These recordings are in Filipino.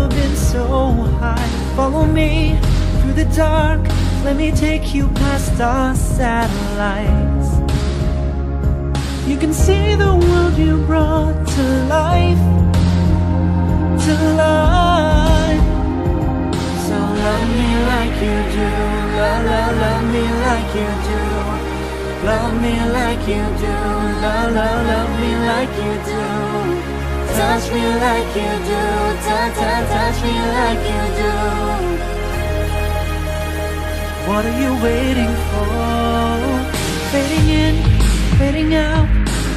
been so high. Follow me through the dark, let me take you past our satellites. You can see the world you brought to life, to life. So love me like you do, love me like you do. Love me like you do, love me like you do. Touch me like you do, touch me like you do. What are you waiting for? Fading in, fading out,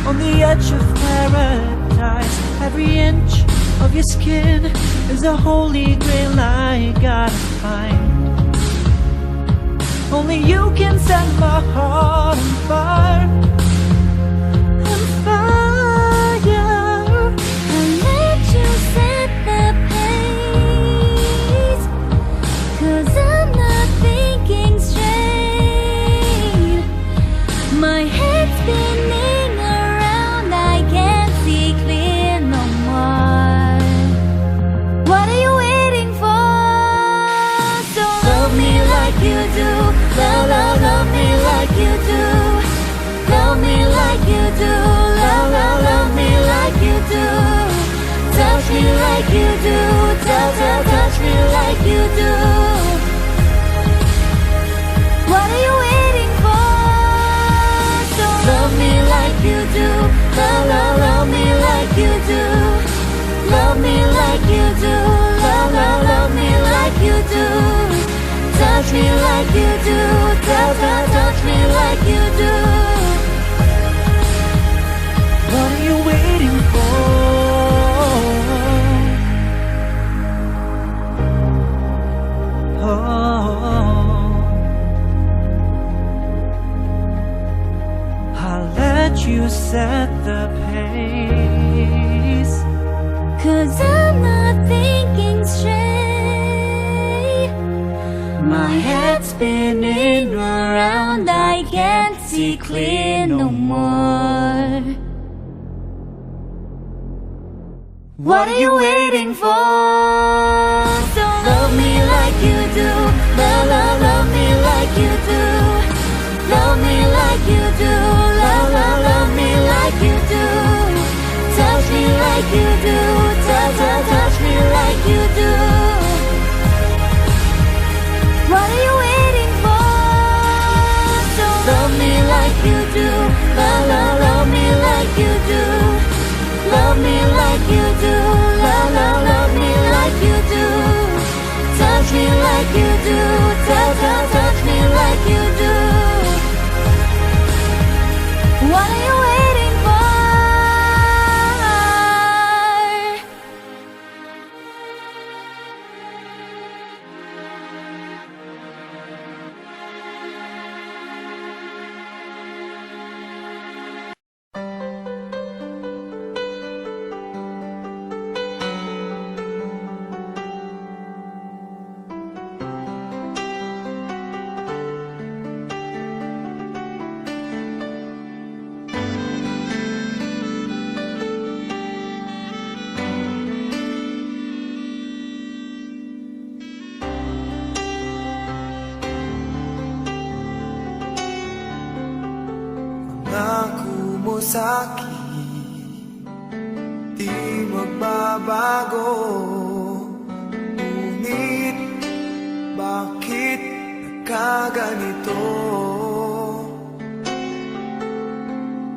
on the edge of paradise. Every inch of your skin is a holy grail I gotta find. Only you can set my heart on fire, on fire. I'll let you set the pace, 'cause I'm not thinking straight. My head's spinning around, I can't see clear no more. What are you waiting for? So love me like you do, love me like you do. Love me like you do, love me like you do. Touch me like you do, touch me like you do. What are you waiting for? So love me like you do, love me like you do. Love me like you do, love me like you do. Touch me like you do, touch me like you do. What are you waiting for? Oh, I'll let you set the pace, 'Cause I'm not thinking straight. my head's spinning around, I can't see clear no more. What are you waiting for? So love me like you do, love me like you do. Love me like you do, love me like you do. Touch me like you do, touch me like you do. What are you waiting for? So love me like you do, love me like you do. Love me like you do, love me like you do. Touch me like you do, touch me like you do. What are you waiting for? Pangako mo sa'kin, di magbabago. Ngunit bakit nagkaganito?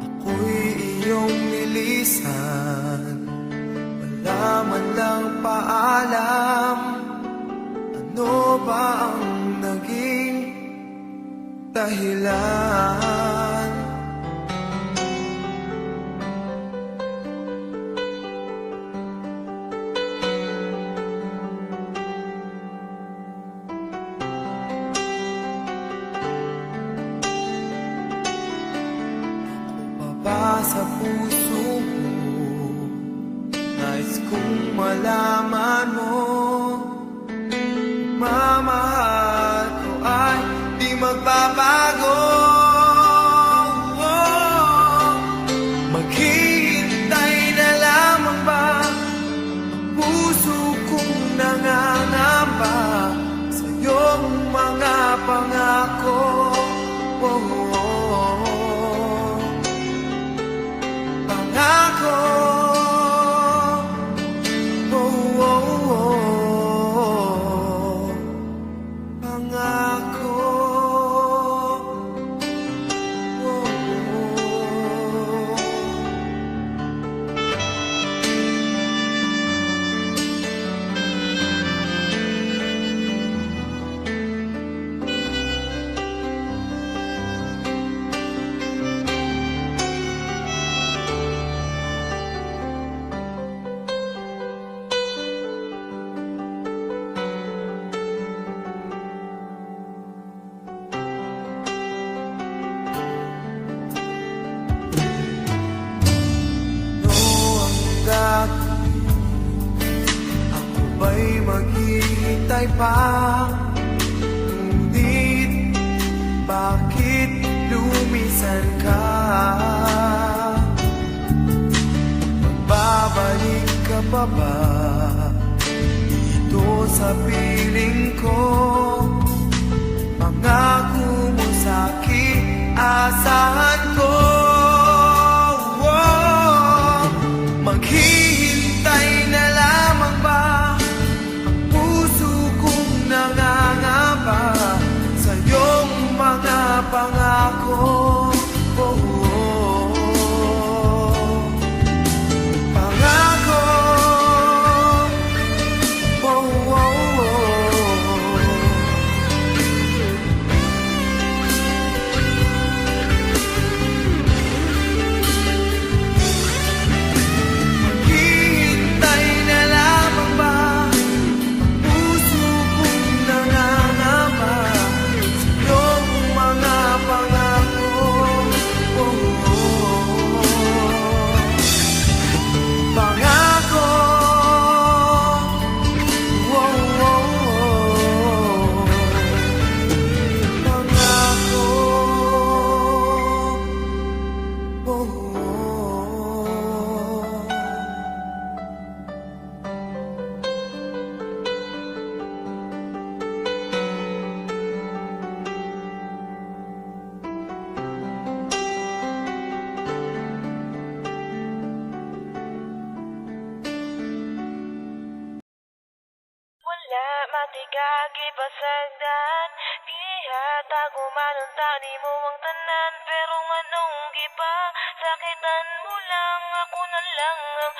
Ako'y iyong nilisan, wala man lang paalam. Ano ba ang naging dahilan? Sa puso mo, nais kong malaman mo, mamahal ko ay di magbabago. Maghihintay na lamang ba ang puso kong nangangamba sa iyong mga pangako. Oh, oh, oh. Pangako. Oh, oh, oh. Pangako. Oh, oh. Ako ba'y maghihintay pa? Ngunit bakit lumisan ka? Magbabalik ka pa ba dito sa piling ko? Pangako mo sa'kin, asahan ko. Maghihintay na lamang ba ang puso kong nangangamba sa iyong mga pangako? Oh, oh, oh. Pangako. Oh, oh, oh. Maghihintay na lamang ba ang puso kong nangangamba sa iyong mga pangako? Oh, oh, oh. Pangako. Oh, oh, oh. Pangako. Oh, oh. Wala matigagi pasagdan, ihatago man ang tani mo ang tanan. Pero manong giba, sakitan mo lang, ako na lang ang